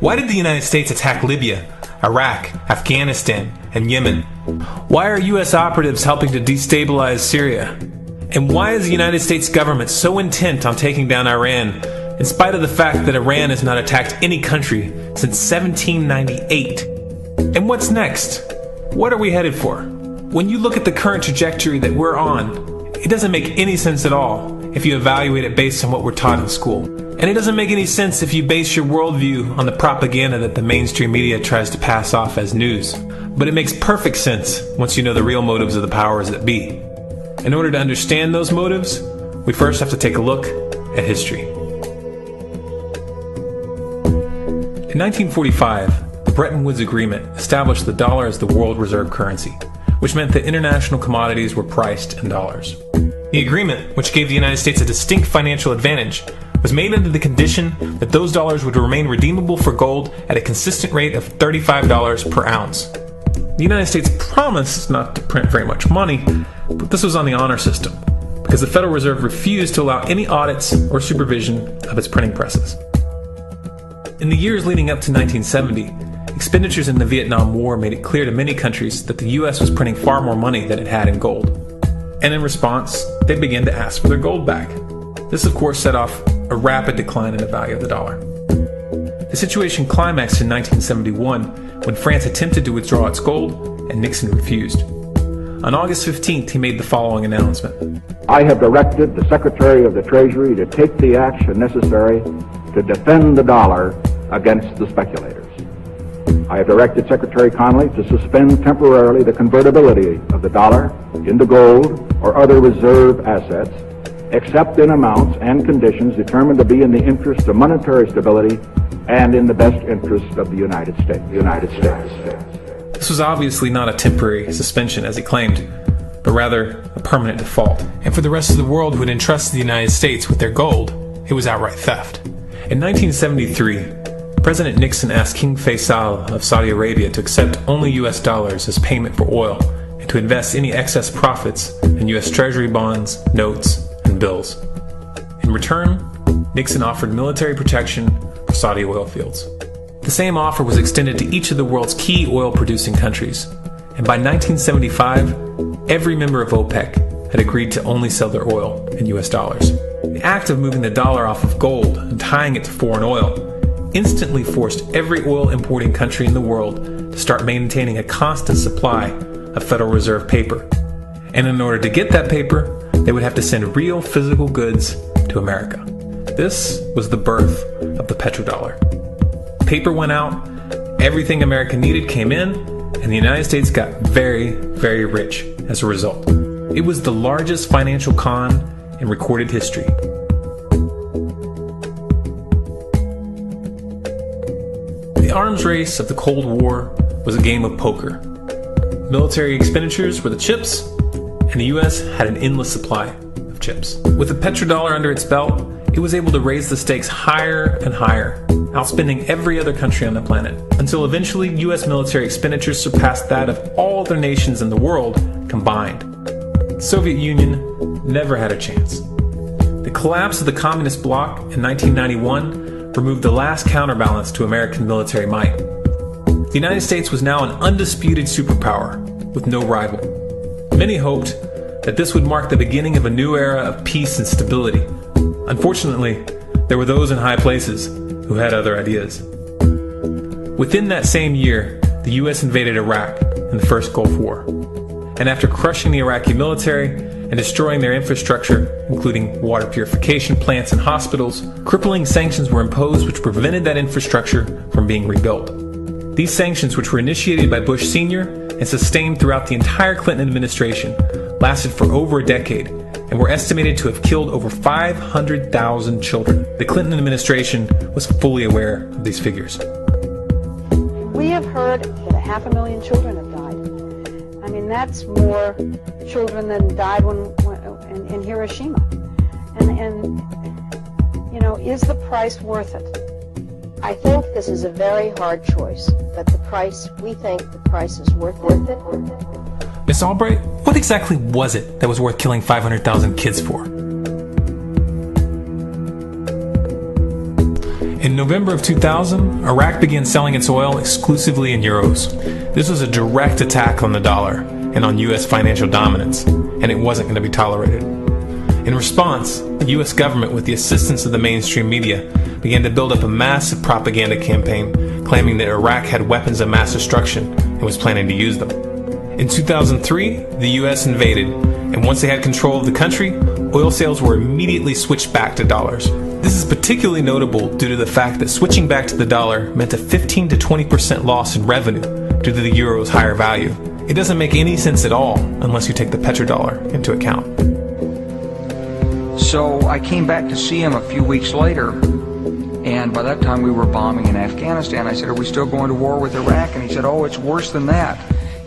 Why did the United States attack Libya, Iraq, Afghanistan, and Yemen? Why are U.S. operatives helping to destabilize Syria? And why is the United States government so intent on taking down Iran, in spite of the fact that Iran has not attacked any country since 1798? And what's next? What are we headed for? When you look at the current trajectory that we're on, it doesn't make any sense at all if you evaluate it based on what we're taught in school. And it doesn't make any sense if you base your worldview on the propaganda that the mainstream media tries to pass off as news. But it makes perfect sense once you know the real motives of the powers that be. In order to understand those motives, we first have to take a look at history. In 1945, the Bretton Woods Agreement established the dollar as the world reserve currency, which meant that international commodities were priced in dollars. The agreement, which gave the United States a distinct financial advantage, was made under the condition that those dollars would remain redeemable for gold at a consistent rate of $35 per ounce. The United States promised not to print very much money, but this was on the honor system, because the Federal Reserve refused to allow any audits or supervision of its printing presses. In the years leading up to 1970, expenditures in the Vietnam War made it clear to many countries that the U.S. was printing far more money than it had in gold. And in response, they began to ask for their gold back. This, of course, set off a rapid decline in the value of the dollar. The situation climaxed in 1971 when France attempted to withdraw its gold and Nixon refused. On August 15th, he made the following announcement. I have directed the Secretary of the Treasury to take the action necessary to defend the dollar against the speculators. I have directed Secretary Connally to suspend temporarily the convertibility of the dollar into gold or other reserve assets, except in amounts and conditions determined to be in the interest of monetary stability and in the best interest of the United States. This was obviously not a temporary suspension, as he claimed, but rather a permanent default. And for the rest of the world who had entrusted the United States with their gold, it was outright theft. In 1973, President Nixon asked King Faisal of Saudi Arabia to accept only U.S. dollars as payment for oil and to invest any excess profits in U.S. Treasury bonds, notes, and bills. In return, Nixon offered military protection for Saudi oil fields. The same offer was extended to each of the world's key oil-producing countries, and by 1975, every member of OPEC had agreed to only sell their oil in U.S. dollars. The act of moving the dollar off of gold and tying it to foreign oil instantly forced every oil-importing country in the world to start maintaining a constant supply of Federal Reserve paper. And in order to get that paper, they would have to send real physical goods to America. This was the birth of the petrodollar. Paper went out, everything America needed came in, and the United States got very, very rich as a result. It was the largest financial con in recorded history. The arms race of the Cold War was a game of poker. Military expenditures were the chips, and the U.S. had an endless supply of chips. With the petrodollar under its belt, it was able to raise the stakes higher and higher, outspending every other country on the planet, until eventually U.S. military expenditures surpassed that of all other nations in the world combined. The Soviet Union never had a chance. The collapse of the communist bloc in 1991 removed the last counterbalance to American military might. The United States was now an undisputed superpower with no rival. Many hoped that this would mark the beginning of a new era of peace and stability. Unfortunately, there were those in high places who had other ideas. Within that same year, the U.S. invaded Iraq in the First Gulf War. And after crushing the Iraqi military and destroying their infrastructure, including water purification plants and hospitals, crippling sanctions were imposed which prevented that infrastructure from being rebuilt. These sanctions, which were initiated by Bush Sr. and sustained throughout the entire Clinton administration, lasted for over a decade and were estimated to have killed over 500,000 children. The Clinton administration was fully aware of these figures. We have heard that 500,000 children have died. I mean, that's more children than died in Hiroshima. And you know, is the price worth it? I think this is a very hard choice, but we think the price is worth it. Miss Albright, what exactly was it that was worth killing 500,000 kids for? In In November of 2000, Iraq began selling its oil exclusively in euros. This was a direct attack on the dollar and on U.S. financial dominance, and it wasn't going to be tolerated. In response, the U.S. government, with the assistance of the mainstream media, began to build up a massive propaganda campaign claiming that Iraq had weapons of mass destruction and was planning to use them. In 2003, the U.S. invaded, and once they had control of the country, oil sales were immediately switched back to dollars. This is particularly notable due to the fact that switching back to the dollar meant a 15 to 20% loss in revenue due to the euro's higher value. It doesn't make any sense at all unless you take the petrodollar into account. So I came back to see him a few weeks later, and by that time we were bombing in Afghanistan. I said, "Are we still going to war with Iraq?" And he said, "Oh, it's worse than that."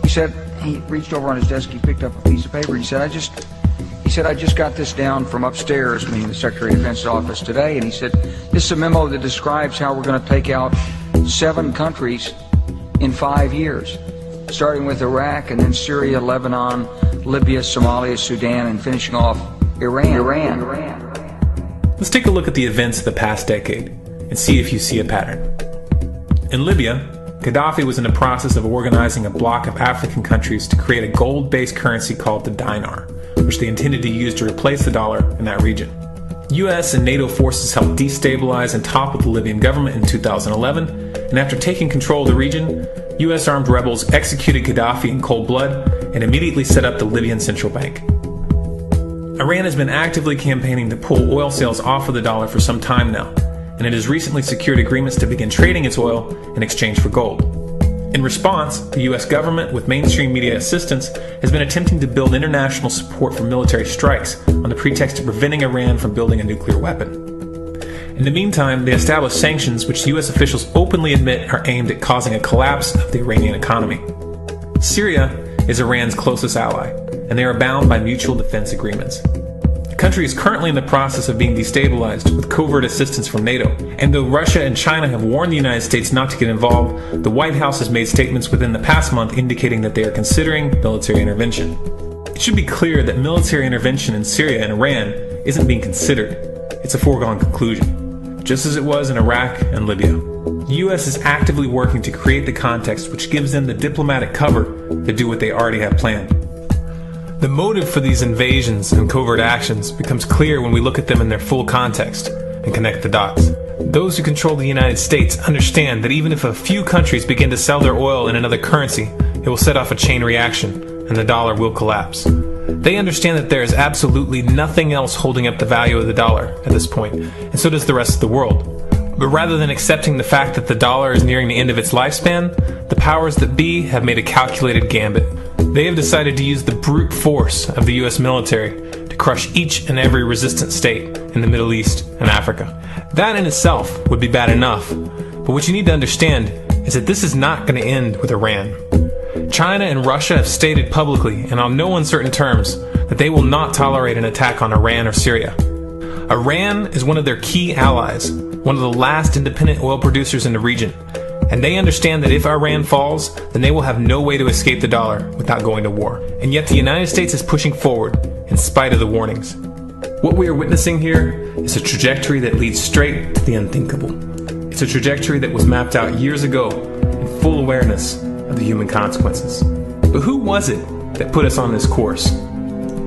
He said, he reached over on his desk, he picked up a piece of paper, he said, I just got this down from upstairs, meaning the Secretary of Defense's office today, and he said, "This is a memo that describes how we're going to take out 7 countries in 5 years, starting with Iraq and then Syria, Lebanon, Libya, Somalia, Sudan, and finishing off Iran. Let's take a look at the events of the past decade and see if you see a pattern. In Libya, Gaddafi was in the process of organizing a bloc of African countries to create a gold-based currency called the dinar, which they intended to use to replace the dollar in that region. US and NATO forces helped destabilize and topple the Libyan government in 2011, and after taking control of the region, US armed rebels executed Gaddafi in cold blood and immediately set up the Libyan Central Bank. Iran has been actively campaigning to pull oil sales off of the dollar for some time now, and it has recently secured agreements to begin trading its oil in exchange for gold. In response, the US government, with mainstream media assistance, has been attempting to build international support for military strikes on the pretext of preventing Iran from building a nuclear weapon. In the meantime, they established sanctions which US officials openly admit are aimed at causing a collapse of the Iranian economy. Syria is Iran's closest ally, and they are bound by mutual defense agreements. The country is currently in the process of being destabilized with covert assistance from NATO, and though Russia and China have warned the United States not to get involved, the White House has made statements within the past month indicating that they are considering military intervention. It should be clear that military intervention in Syria and Iran isn't being considered. It's a foregone conclusion, just as it was in Iraq and Libya. The U.S. is actively working to create the context which gives them the diplomatic cover to do what they already have planned. The motive for these invasions and covert actions becomes clear when we look at them in their full context and connect the dots. Those who control the United States understand that even if a few countries begin to sell their oil in another currency, it will set off a chain reaction and the dollar will collapse. They understand that there is absolutely nothing else holding up the value of the dollar at this point, and so does the rest of the world. But rather than accepting the fact that the dollar is nearing the end of its lifespan, the powers that be have made a calculated gambit. They have decided to use the brute force of the U.S. military to crush each and every resistant state in the Middle East and Africa. That in itself would be bad enough, but what you need to understand is that this is not going to end with Iran. China and Russia have stated publicly, and on no uncertain terms, that they will not tolerate an attack on Iran or Syria. Iran is one of their key allies, one of the last independent oil producers in the region, and they understand that if Iran falls, then they will have no way to escape the dollar without going to war. And yet the United States is pushing forward in spite of the warnings. What we are witnessing here is a trajectory that leads straight to the unthinkable. It's a trajectory that was mapped out years ago in full awareness of the human consequences. But who was it that put us on this course?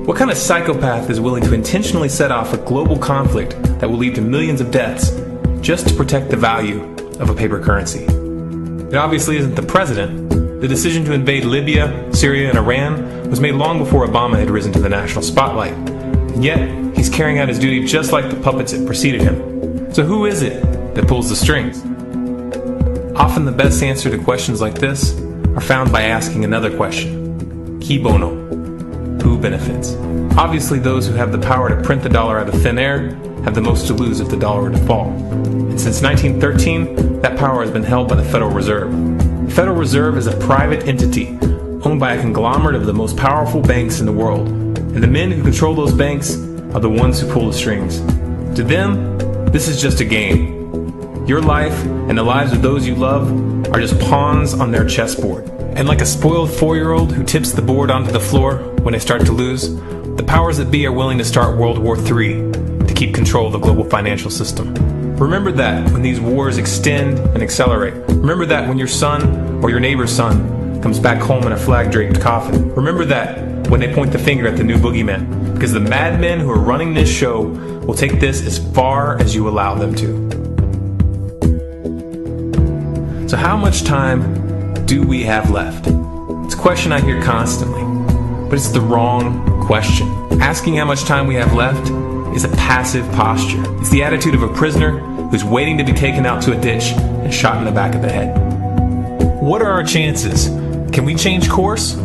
What kind of psychopath is willing to intentionally set off a global conflict that will lead to millions of deaths just to protect the value of a paper currency? It obviously isn't the president. The decision to invade Libya, Syria, and Iran was made long before Obama had risen to the national spotlight. And yet, he's carrying out his duty just like the puppets that preceded him. So who is it that pulls the strings? Often the best answer to questions like this are found by asking another question. Qui bono? Who benefits? Obviously, those who have the power to print the dollar out of thin air have the most to lose if the dollar were to fall. And since 1913, that power has been held by the Federal Reserve. The Federal Reserve is a private entity owned by a conglomerate of the most powerful banks in the world. And the men who control those banks are the ones who pull the strings. To them, this is just a game. Your life and the lives of those you love are just pawns on their chessboard. And like a spoiled 4-year-old who tips the board onto the floor when they start to lose, the powers that be are willing to start World War III to keep control of the global financial system. Remember that when these wars extend and accelerate. Remember that when your son or your neighbor's son comes back home in a flag-draped coffin. Remember that when they point the finger at the new boogeyman. Because the madmen who are running this show will take this as far as you allow them to. So how much time do we have left? It's a question I hear constantly, but it's the wrong question. Asking how much time we have left is a passive posture. It's the attitude of a prisoner who's waiting to be taken out to a ditch and shot in the back of the head. What are our chances? Can we change course?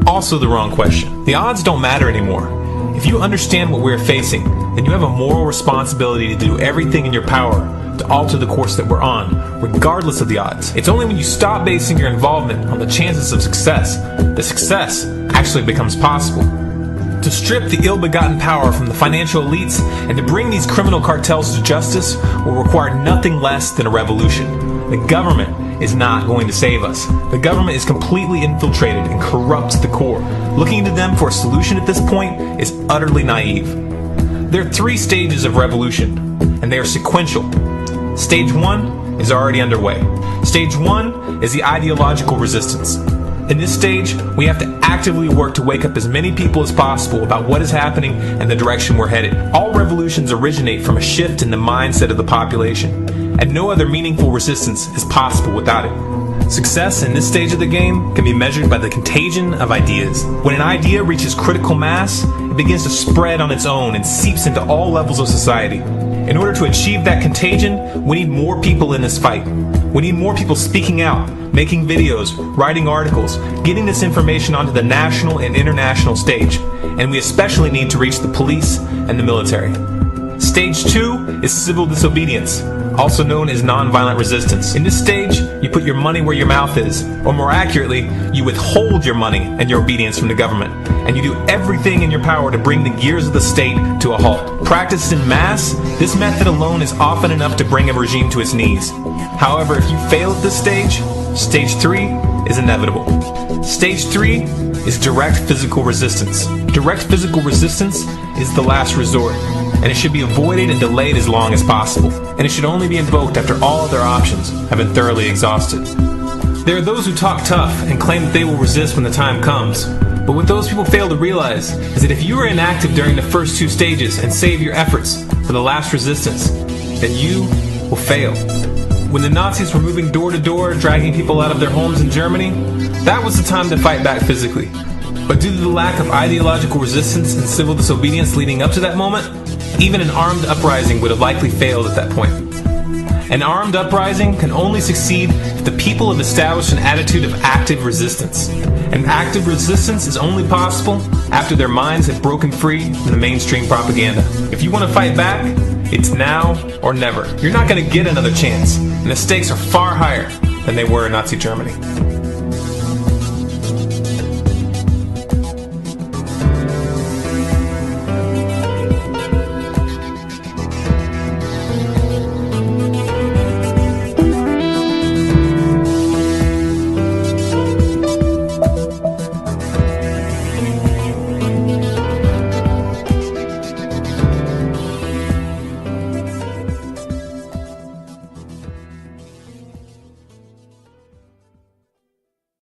Also the wrong question. The odds don't matter anymore. If you understand what we're facing, then you have a moral responsibility to do everything in your power to alter the course that we're on, regardless of the odds. It's only when you stop basing your involvement on the chances of success that success actually becomes possible. To strip the ill-begotten power from the financial elites and to bring these criminal cartels to justice will require nothing less than a revolution. The government is not going to save us. The government is completely infiltrated and corrupt to the core. Looking to them for a solution at this point is utterly naive. There are 3 stages of revolution, and they are sequential. Stage 1 is already underway. Stage 1 is the ideological resistance. In this stage, we have to actively work to wake up as many people as possible about what is happening and the direction we're headed. All revolutions originate from a shift in the mindset of the population, and no other meaningful resistance is possible without it. Success in this stage of the game can be measured by the contagion of ideas. When an idea reaches critical mass, it begins to spread on its own and seeps into all levels of society. In order to achieve that contagion, we need more people in this fight. We need more people speaking out, making videos, writing articles, getting this information onto the national and international stage. And we especially need to reach the police and the military. Stage 2 is civil disobedience, also known as nonviolent resistance. In this stage, you put your money where your mouth is, or more accurately, you withhold your money and your obedience from the government, and you do everything in your power to bring the gears of the state to a halt. Practiced in mass, this method alone is often enough to bring a regime to its knees. However, if you fail at this stage, Stage 3 is inevitable. Stage 3 is direct physical resistance. Direct physical resistance is the last resort, and it should be avoided and delayed as long as possible. And it should only be invoked after all other options have been thoroughly exhausted. There are those who talk tough and claim that they will resist when the time comes. But what those people fail to realize is that if you are inactive during the first 2 stages and save your efforts for the last resistance, then you will fail. When the Nazis were moving door to door, dragging people out of their homes in Germany, that was the time to fight back physically. But due to the lack of ideological resistance and civil disobedience leading up to that moment, even an armed uprising would have likely failed at that point. An armed uprising can only succeed if the people have established an attitude of active resistance. And active resistance is only possible after their minds have broken free from the mainstream propaganda. If you want to fight back, it's now or never. You're not going to get another chance, and the stakes are far higher than they were in Nazi Germany.